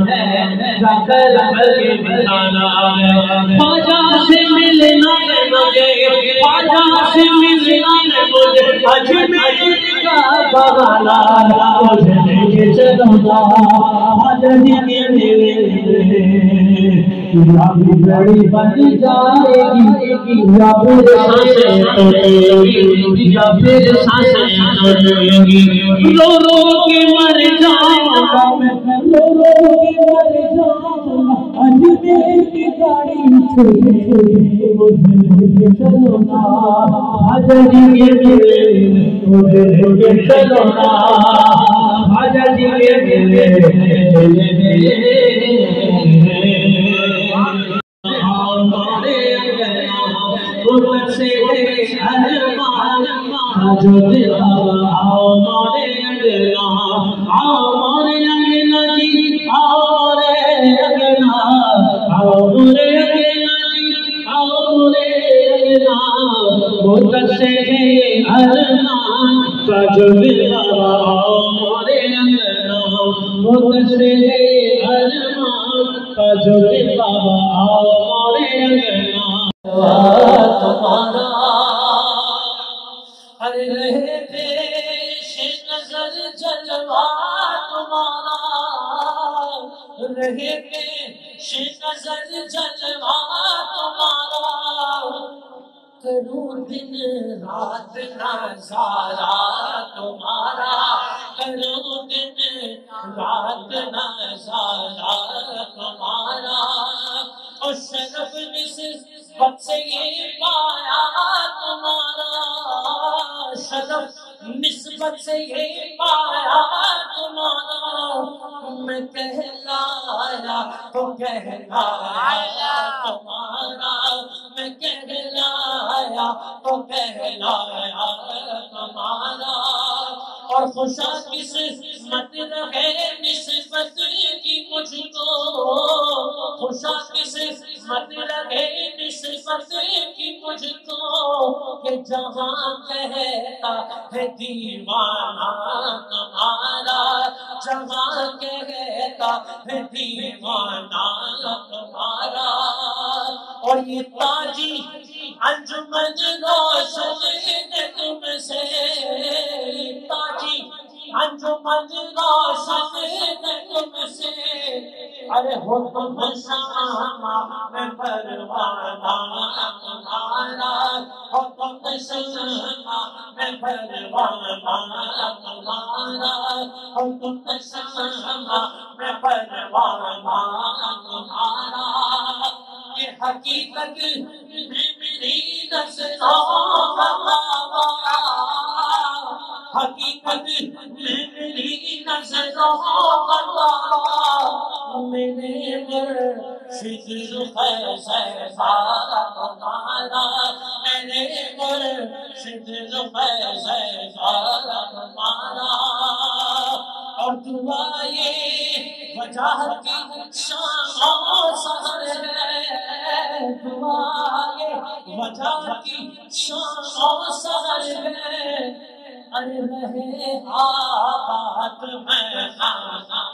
ہے جا کر بلکہ بتانا ہے خواجہ سے ملنا ہے مجھے خواجہ سے ملنا ہے مجھے اجمیر کا بہانا مجھے لے کے چلو نا خواجہ جی کے میرے یا بھی بڑی بن جائے گی یا پھر سانسیں ٹوٹے گی یا پھر سانسیں ٹوٹے گی رو رو کے مر جاؤں میں رو رو کے مر جاؤں اجمیر کی گاڑی چھوڑے مجھے لے کے چلو نا خواجہ جی کے میرے مجھے لے کے چلو نا خواجہ جی کے میرے جو دلا آؤ مارے اگلا آؤ مارے اگلا جی آؤ مارے اگلا آؤ مارے اگلا جی آؤ مارے اگلا مدت سے ارمان کا جو دلا آؤ مارے اگلا مدت سے ارمان کا جو دلا آؤ مارے اگلا تمہارا رہے پیش نظر جلوہ تمہارا رہے پیش نظر جلوہ تمہارا کروں دن رات نظارہ تمہارا کروں دن رات نظارہ تمہارا اور شرف نسبت سے یہ پایا تمہارا شرف نسبت سے یہ پایا تمہارا میں کہلایا تو کہلایا تمہارا میں کہلایا تو کہلایا تمہارا اور خوشا قسمت رہے نسبت کی مجھ کو خوشا قسمت رہے نسبت کی مجھ کو کہ جہاں کہتا ہے دیوانہ تمہارا جہاں کہتا ہے دیوانہ تمہارا اور یہ تاجی انجمن روشن نے تم سے تاجی انجمن روشن نے تم سے ارے ہو تم شامہ میں پروانہ تمہارا ہو تم شامہ میں پروانہ تمہارا ہو تم شامہ میں پروانہ تمہارا یہ حقیقت میری نظروں کا حقیقت میری نظروں کا میرے مرشد فیضان تمہارا میرے مرشد فیضان تمہارا اور دعا یہ وجاہت کی شام و سحر ہے دعا یہ وجاہت کی شام و سحر ہے ارے رہے آباد میں خانہ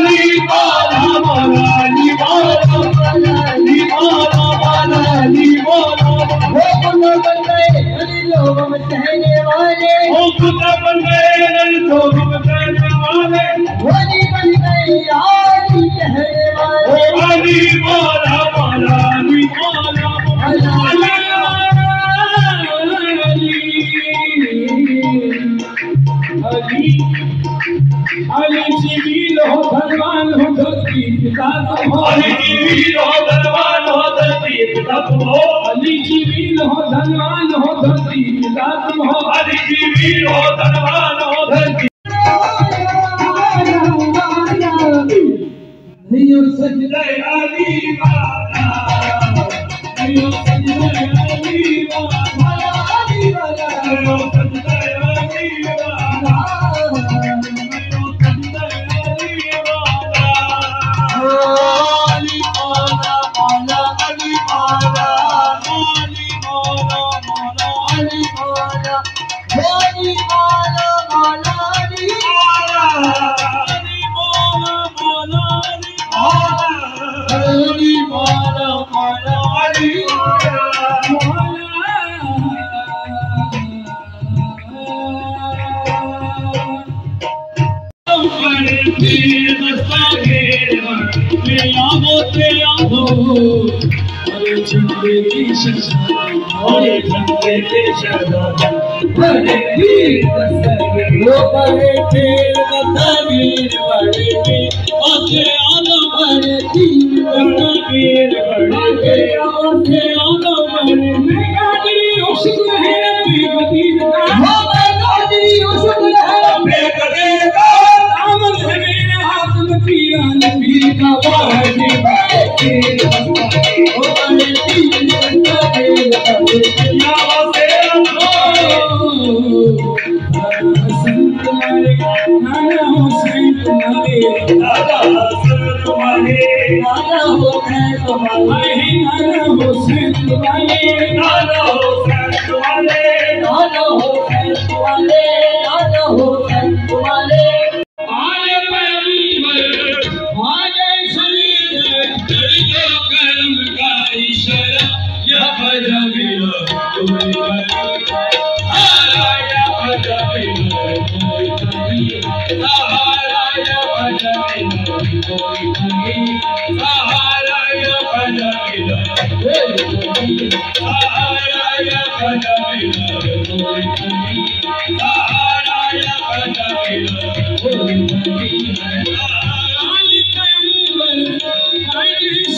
علی ہم کہنے والے خدا بن گئے تو ہم کہنے والے ولی بن گئے علی کہنے والے علی مولا مولا علی مولا مولا علی جبریل ہو دھنوان ہو دھرتی پتا تم ہو علی جبریل ہو دھنوان ہو دھرتی پتا تم ہو علی جبریل ہو دھنوان ہو دھرتی پتا تم ہو علی جبریل ہو دھنوان ہو دھرتی نہیں سجدہ علی والا نہیں سجدہ علی والا علی والا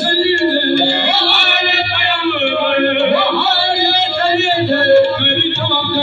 سجدہ علی والا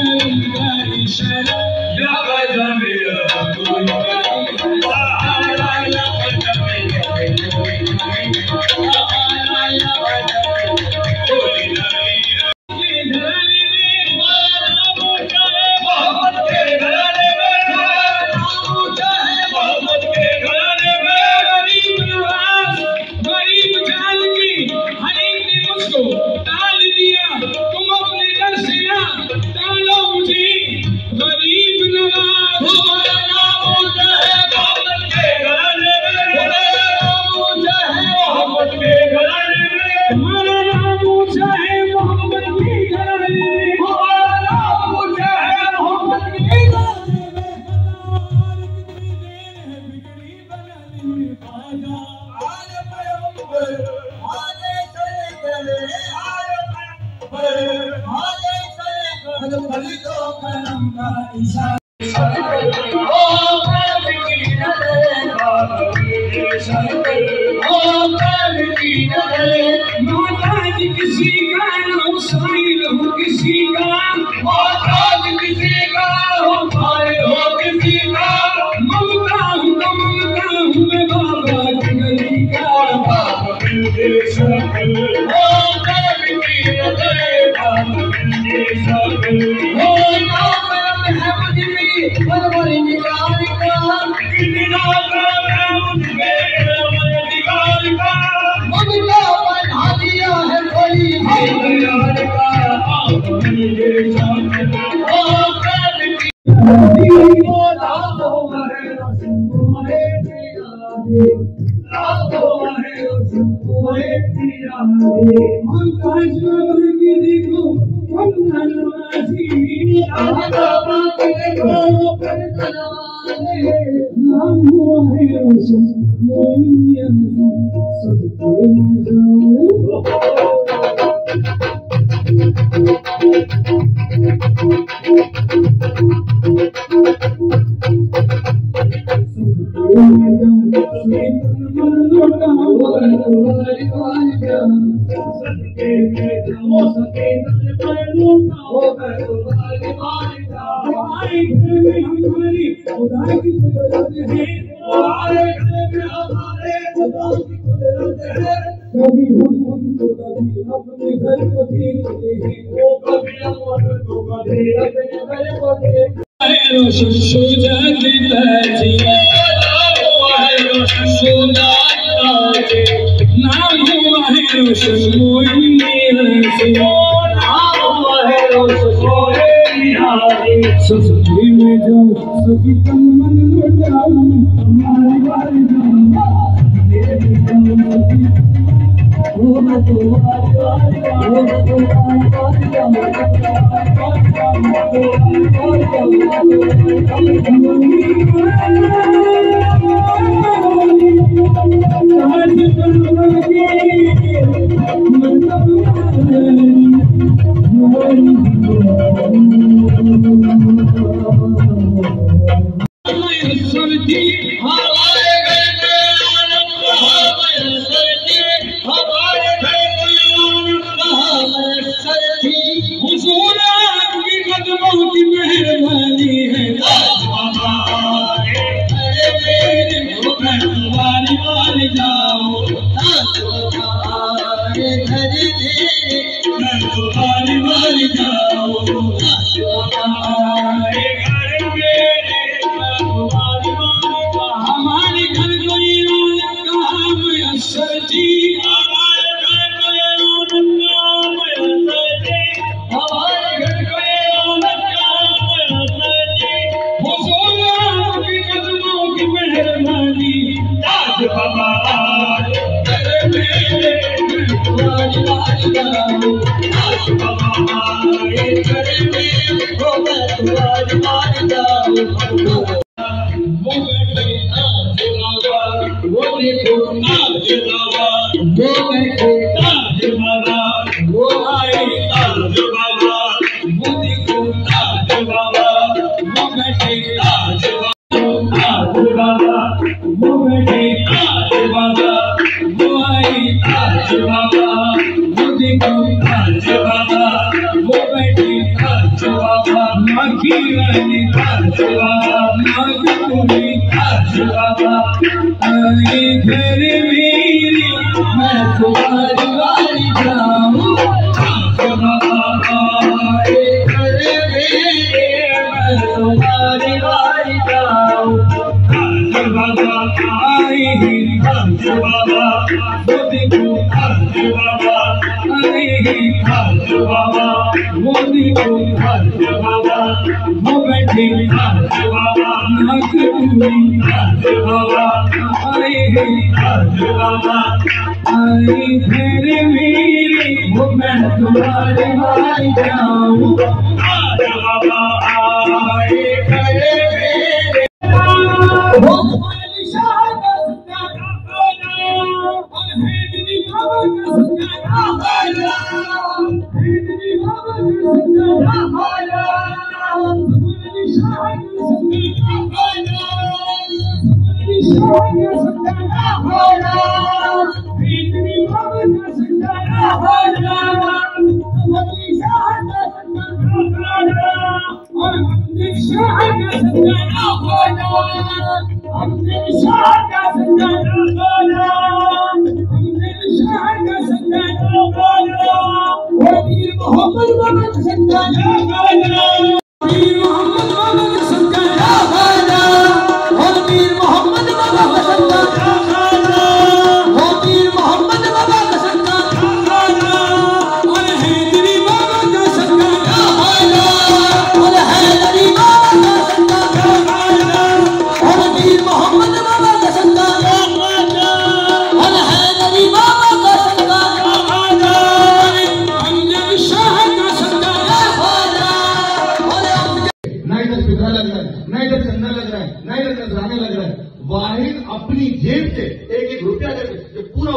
لگ رہا ہے، نہ ادھر چندہ لگ رہا ہے، نہ ادھر نذرانے لگ رہا ہے. واحد اپنی جیب سے ایک ایک روپیہ دے کے پورا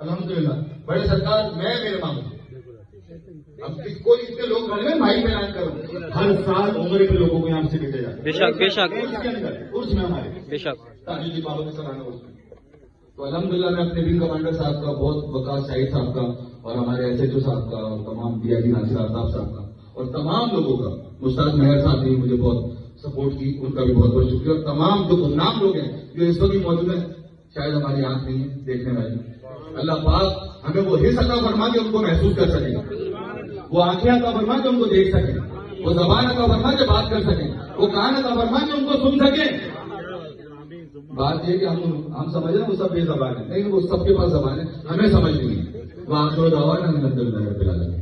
الحمدللہ. بڑے سرکار میں میرے مانگ اب کوئی اتنے لوگ بنے میں بھائی میں اعلان کروں ہر سال عمرے کے لوگوں کو یہاں سے بھیجے جائے. بے شک بے شک اس میں ہمارے بے شک تاجر جی بابا کے سراہنا اس میں. تو الحمدللہ میں اپنے ونگ کمانڈر صاحب کا بہت وقاص شاہد صاحب کا اور ہمارے ایس ایچ او صاحب کا اور تمام ڈی آئی جی ناصر آفتاب صاحب کا اور تمام لوگوں کا. مشتاق مہر صاحب نے مجھے بہت سپورٹ کی، ان کا بھی بہت بہت شکریہ. اور تمام جو گمنام لوگ ہیں جو اس وقت بھی موجود ہیں، شاید ہماری آنکھ نہیں ہے دیکھنے والی، اللہ پاک ہمیں وہ حصہ عطا فرما کے ان کو محسوس کر سکے، وہ آنکھیں عطا فرما کے ان کو دیکھ سکیں، وہ زبان عطا فرما کے بات کر سکیں، وہ کان عطا فرما کے ان کو سن سکیں. بات یہ کہ ہم سمجھ رہے ہیں وہ سب بے زبان ہے، لیکن وہ سب کے پاس زبان ہے، ہمیں سمجھ نہیں ہے. وہ آخر دعوانا الحمدللہ رب العالمین.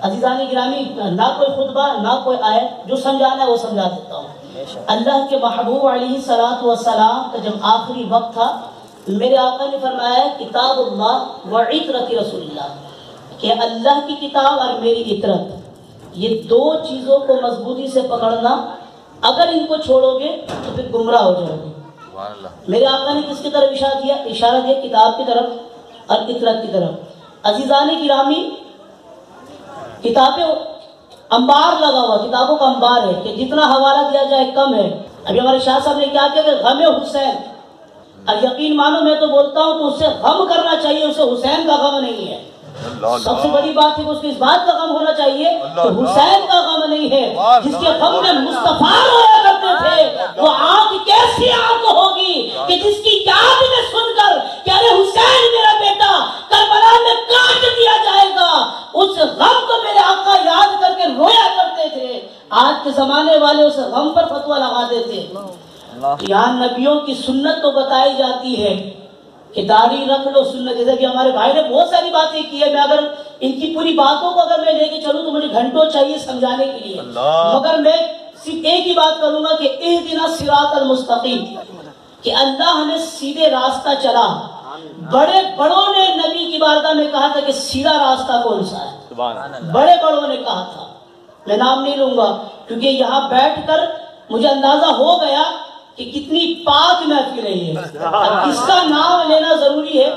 عزیزان گرامی، نہ کوئی خطبہ نہ کوئی آیت، جو سمجھانا ہے وہ سمجھا دیتا ہوں. اللہ کے محبوب علیہ الصلوۃ والسلام کا جب آخری وقت تھا، میرے آقا نے فرمایا کتاب اللہ و عطرت رسول اللہ، کہ اللہ کی کتاب اور میری عطرت، یہ دو چیزوں کو مضبوطی سے پکڑنا، اگر ان کو چھوڑو گے تو پھر گمراہ ہو جاؤ گے. میرے آقا نے کس کی طرف اشارہ دیا؟ کتاب کی طرف اور عطرت کی طرف. عزیزان گرامی، کتابیں انبار لگا ہوا، کتابوں کا انبار ہے کہ جتنا حوالہ دیا جائے کم ہے. ابھی ہمارے شاہ صاحب نے کیا کہ غم حسین، اب یقین مانو میں تو بولتا ہوں تو اس سے غم کرنا چاہیے، اسے حسین کا غم نہیں ہے. سب سے بڑی بات ہے کہ اس کو اس بات کا غم ہونا چاہیے کہ حسین کا غم نہیں ہے. جس کے غم میں مصطفیٰ رویا کرتے تھے، وہ آنکھ کیسی آنکھ ہوگی کہ جس کی یاد میں سن کر کہ ارے حسین میرا بیٹا کربلا میں کاٹ دیا جائے گا، اس غم کو میرے آقا یاد کر کے رویا کرتے تھے. آج کے زمانے والے اس غم پر فتویٰ لگا دیتے. یہاں نبیوں کی سنت تو بتائی جاتی ہے کہ داڑھی رکھ لو، سنت. جیسے کہ ہمارے بھائی نے بہت ساری باتیں کی ہے، میں اگر ان کی پوری باتوں کو اگر میں لے کے چلوں تو مجھے گھنٹوں چاہیے سمجھانے کے لیے، مگر میں صرف ایک ہی بات کروں گا کہ اہدنا الصراط المستقیم، کہ اللہ ہمیں سیدھے راستہ چلا. بڑے بڑوں نے نبی کی بارگاہ میں کہا تھا کہ سیدھا راستہ کون سا ہے، بڑے بڑوں نے کہا تھا. میں نام نہیں لوں گا کیونکہ یہاں بیٹھ کر مجھے اندازہ ہو گیا کہ کتنی پاک محفل ہے یہ. اب کس کا نام لینا ضروری ہے،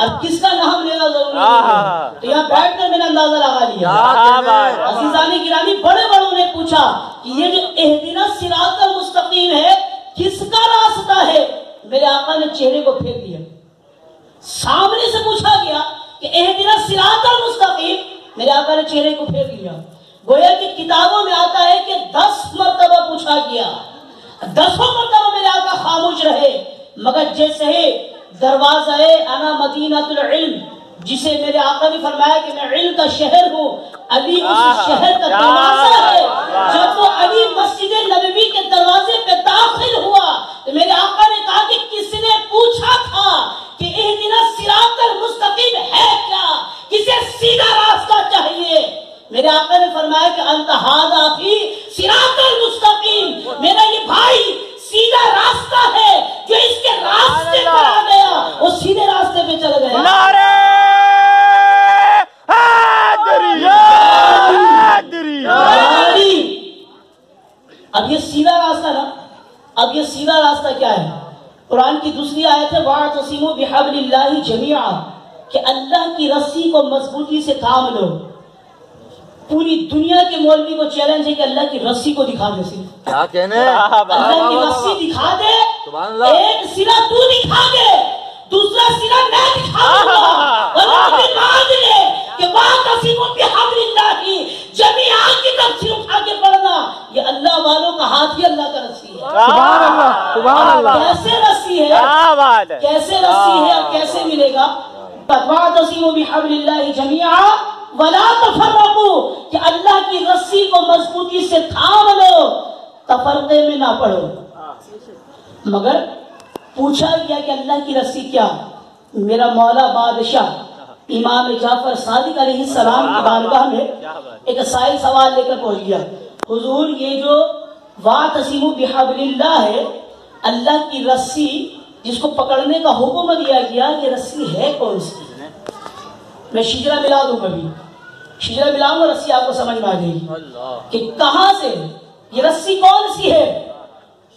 اب کس کا نام لینا ضروری ہے، تو یہاں بیٹھ کر میں نے اندازہ لگا لیا. عزیزان گرامی، بڑے بڑوں نے پوچھا کہ یہ جو اہدنا الصراط المستقیم ہے کس کا راستہ ہے؟ میرے آقا نے چہرے کو پھیر دیا. سامنے سے پوچھا گیا کہ اہدنا الصراط المستقیم، میرے آقا نے چہرے کو پھیر دیا. گویا کہ کتابوں میں آتا ہے کہ 10 مرتبہ پوچھا گیا، 10 مرتبہ میرے آقا خاموش رہے. مگر جیسے ہی دروازہ انا مدینۃ العلم، جسے میرے آقا نے فرمایا کہ میں علم کا شہر ہوں، علی اس شہر کا دروازہ ہے. جب وہ علی مسجد نبوی کے دروازے پہ داخل ہوا تو میرے آقا نے کہا کہ کس نے پوچھا تھا کہ اہدنا الصراط المستقیم ہے کیا، کسے سیدھا راستہ چاہیے؟ میرے آقا نے فرمایا کہ انت ھذا فی صراط المستقیم، میرا یہ بھائی سیدھا راستہ ہے، جو اس کے راستے پر آ گیا وہ سیدھے راستے پہ چل گیا. نعرہ حیدری، حیدری. اب یہ سیدھا راستہ نا، اب یہ سیدھا راستہ کیا ہے؟ قرآن کی دوسری آیت ہے وَاعْتَصِمُوا بِحَبْلِ اللَّهِ جَمِيعًا، کہ اللہ کی رسی کو مضبوطی سے تھام لو. پوری دنیا کے مولوی کو چیلنج ہے کہ اللہ کی رسی کو دکھا دے. صرف کیا کہنے، اللہ کی رسی دکھا دے. ایک سرا تو دکھا دے، دوسرا سرا میں دکھا دوں گا. اور بھی مان لے کہ وَاعْتَصِمُوا بِحَبْلِ اللَّهِ جَمِيعًا کی تفسیر اٹھا کے پڑھنا. یہ اللہ والوں کا ہاتھ ہی اللہ کا رسی ہے. سبحان اللہ، سبحان اللہ. کیسے رسی ہے، کیسے رسی ہے اور کیسے ملے گا؟ وَاعْتَصِمُوا بِحَبْلِ اللَّهِ جَمِيعًا وَلَا تَفَرَّقُوا، کہ اللہ کی رسی کو مضبوطی سے تھام لو، تفرقے میں نہ پڑو. مگر پوچھا گیا کہ اللہ کی رسی کیا؟ میرا مولا بادشاہ امام جعفر صادق علیہ السلام کی بارگاہ میں ایک سائل سوال لے کر پہنچ گیا. حضور، یہ جو وَاعْتَصِمُوا بِحَبْلِ اللَّهِ ہے، اللہ کی رسی جس کو پکڑنے کا حکم دیا گیا، یہ رسی ہے کون سی؟ میں شجرہ ملا دوں، کبھی شجرہ ملاؤں گا، رسی آپ کو سمجھ میں آ جائے گی کہ کہاں سے یہ رسی کون سی ہے؟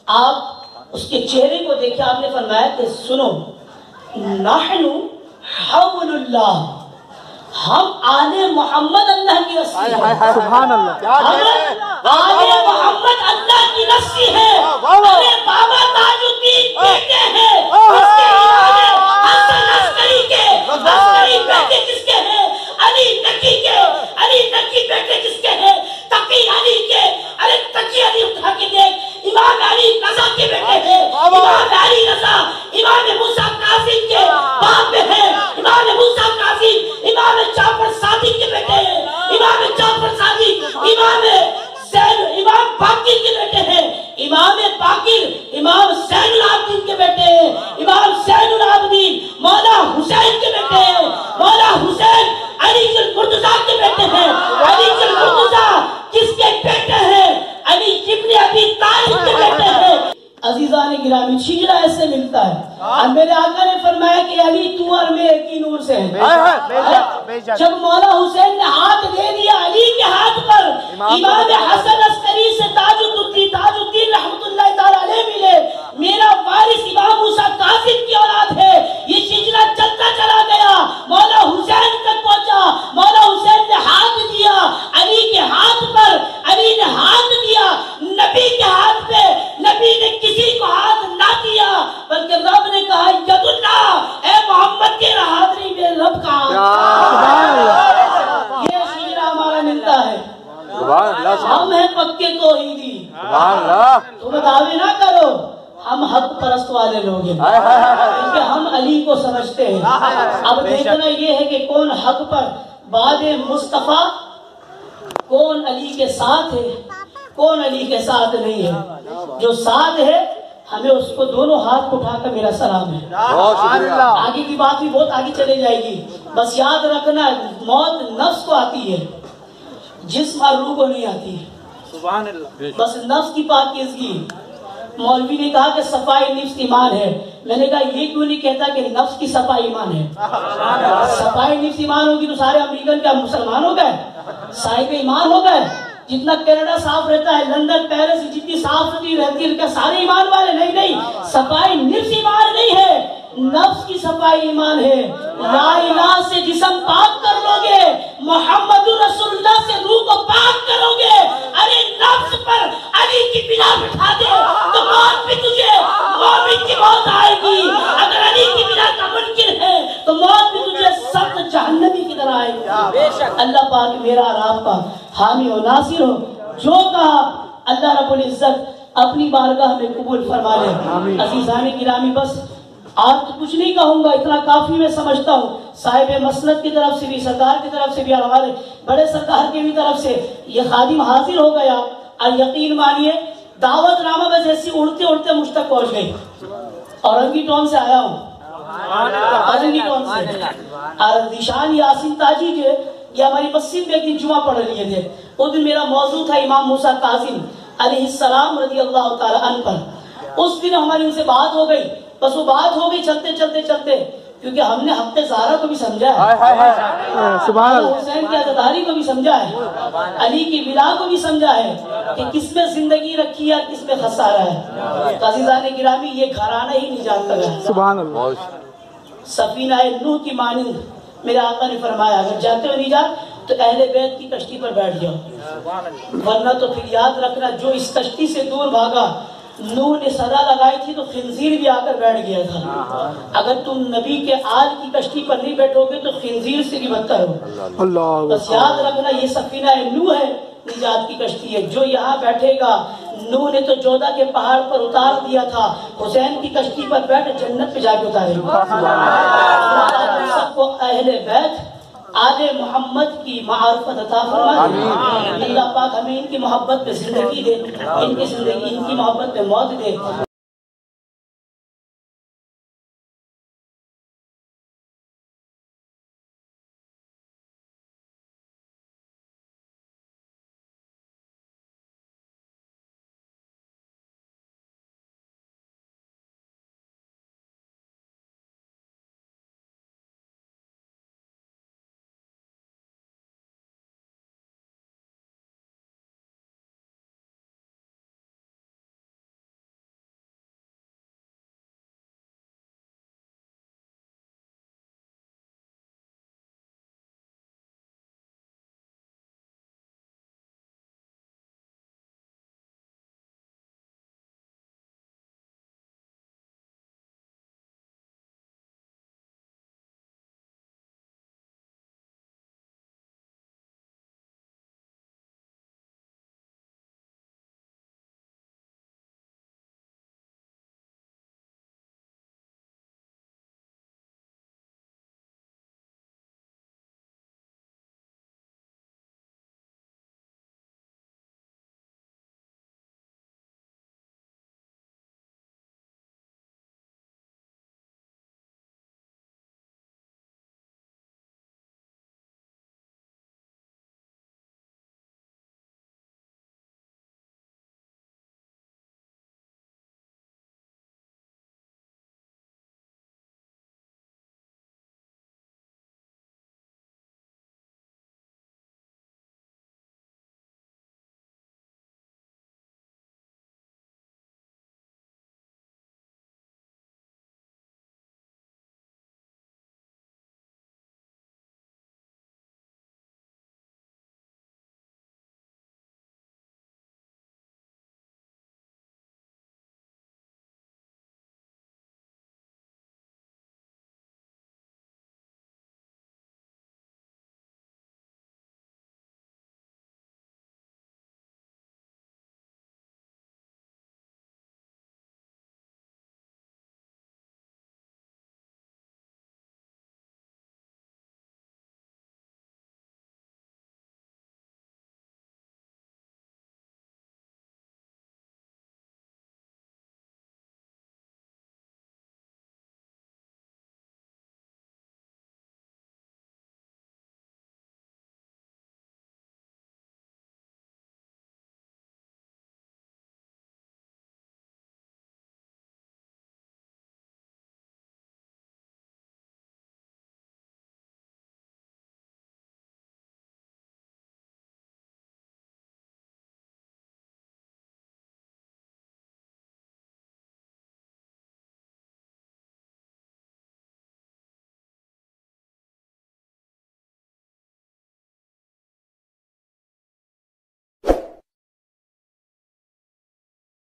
آپ اس کے چہرے کو دیکھیں، آپ نے فرمایا کہ سنو، نحن حول اللہ، ہم آل محمد اللہ کی رسی ہے، سبحان اللہ، ہم آل محمد اللہ کی رسی ہے۔ ارے بابا تاج الدین بیٹے ہیں، اس کے امام حسن عسکری کے، عسکری بیٹے کس کے ہیں؟ علی نقی کے، علی نقی بیٹے کس کے ہیں؟ تقی علی کے، ارے تقی علی اٹھا کے دیکھ، امام علی رضا کے بیٹے ہیں، امام علی رضا امام موسیٰ کاظم کے باپ ہیں، امام موسیٰ کاظم امام جعفر صادق کے بیٹے ہیں، امام جعفر صادق امام زین، امام باقر کے بیٹے ہیں، امام باقر امام زین العابدین کے بیٹے ہیں، امام زین العابدین مولا حسین کے بیٹے ہیں، مولا حسین علی المرتضیٰ کے بیٹے ہیں، علی المرتضیٰ کس کے بیٹے ہیں؟ علی ابن ابی طالب کے بیٹے ہیں۔ عزیزان گرامی، شجرہ ایسے ملتا ہے، اور میرے آقا نے فرمایا کہ علی تو اور میں ایک ہی نور سے ہیں۔ جب مولا حسین نے ہاتھ دے دیا علی کے ہاتھ پر، امام حسن عسکری سے تاج الدین رحمت اللہ تعالی علیہ ملے، میرا وارث امام موسیٰ کاظم کی اولاد ہے۔ یہ شجرہ چلتا چلا گیا، مولا حسین تک پہنچا، مولا حسین نے ہاتھ دیا علی کے ہاتھ پر، علی نے ہاتھ دیا نبی کے ہاتھ پہ، نبی نے کسی کو ہاتھ نہ دیا، بلکہ رب نے کہا ید اللہ، اے محمد کے حاضری میں رب کا ہاتھ۔ یہ شجرہ ہمارا ملتا ہے، ہم ہیں پکے توحیدی، تم دعوے نہ کرو، ہم حق پرست والے لوگ ہیں، کیونکہ ہم علی کو سمجھتے ہیں۔ اب دیکھنا یہ ہے کہ کون حق پر بعد مصطفیٰ، کون علی کے ساتھ ہے، کون علی کے ساتھ نہیں ہے۔ جو ساتھ ہے ہمیں اس کو دونوں ہاتھ اٹھا کر میرا سلام ہے۔ آگے کی بات بھی بہت آگے چلے جائے گی، بس یاد رکھنا موت نفس کو آتی ہے، جسم اور روح کو نہیں آتی ہے، بس نفس کی پاکیزگی۔ مولوی نے کہا کہ صفائی نفس ایمان ہے، میں نے کہا یہ کیوں نہیں کہتا کہ نفس کی صفائی ایمان ہے؟ صفائی نفس ایمان ہوگی تو سارے امریکن کیا مسلمان ہو گئے، صاحب ایمان ہو گئے؟ جتنا کینیڈا صاف رہتا ہے، لندن پیرس جتنی صاف ستھری رہتی ہے، کیا سارے ایمان والے؟ نہیں، صفائی نفس ایمان نہیں ہے، نفس کی صفائی ایمان ہے۔ لا الہ سے جسم پاک کر لو گے، محمد رسول اللہ سے روح کو پاک کرو گے، ارے نفس پر علی کی بنا بٹھا دے تو موت بھی تجھے مومن کی موت آئے گی، اگر علی کی بنا کا منکر ہے تو موت بھی تجھے سخت جہنمی کی طرح آئے گی۔ اللہ پاک میرا اور آپ کا حامی و ناصر ہو، جو کہا اللہ رب العزت اپنی بارگاہ میں قبول فرما لے۔ عزیزان گرامی، بس آج تو کچھ نہیں کہوں گا، اتنا کافی میں سمجھتا ہوں۔ صاحب مسند کی طرف سے بھی، سرکار کی طرف سے بھی، اور ہمارے بڑے سرکار کی بھی طرف سے یہ خادم حاضر ہو گیا، اور یقین مانیے دعوت نامہ بس ایسی اڑتے اڑتے مجھ تک پہنچ گئی۔ اورنگی ٹون سے آیا ہوں، اورنگی ٹون سے، اور ذیشان یاسین تاجی جو یہ ہماری مسجد میں ایک دن جمعہ پڑھ لیے تھے، اس دن میرا موضوع تھا امام موسیٰ کاظم علیہ السلام رضی اللہ تعالی عنہ پر۔ اس دن ہماری ان سے بات ہو گئی، بس وہ بات ہو گئی چلتے چلتے، کیونکہ ہم نے حق زہرا کو بھی سمجھا ہے، حسین کی عزاداری کو بھی سمجھا ہے، علی کی ولا کو بھی سمجھا ہے کہ کس میں زندگی رکھی ہے اور کس میں خسارہ ہے۔ عزیزان گرامی، یہ گھرانہ ہی نہیں جانتا ہے۔ سبحان اللہ۔ سفینہ نوح کی مانند میرے آقا نے فرمایا اگر جانتے ہو نہیں جان تو اہل بیت کی کشتی پر بیٹھ جاؤ، ورنہ تو پھر یاد رکھنا جو اس کشتی سے دور بھاگا، نوح نے صدا لگائی تھی تو خنزیر بھی آ کر بیٹھ گیا تھا۔ اگر تم نبی کے آل کی کشتی پر نہیں بیٹھو گے تو خنزیر سے بھی بدتر ہو۔ اللہ، بس یاد رکھنا یہ سفینہ نوح ہے، نجات کی کشتی ہے۔ جو یہاں بیٹھے گا، نوح نے تو جودہ کے پہاڑ پر اتار دیا تھا، حسین کی کشتی پر بیٹھ جنت پہ جا کے اتارے گا۔ سب کو اہل بیت آل محمد کی معرفت عطا فرمائے۔ اللہ پاک ہمیں ان کی محبت میں زندگی دے، ان کی محبت میں موت دے۔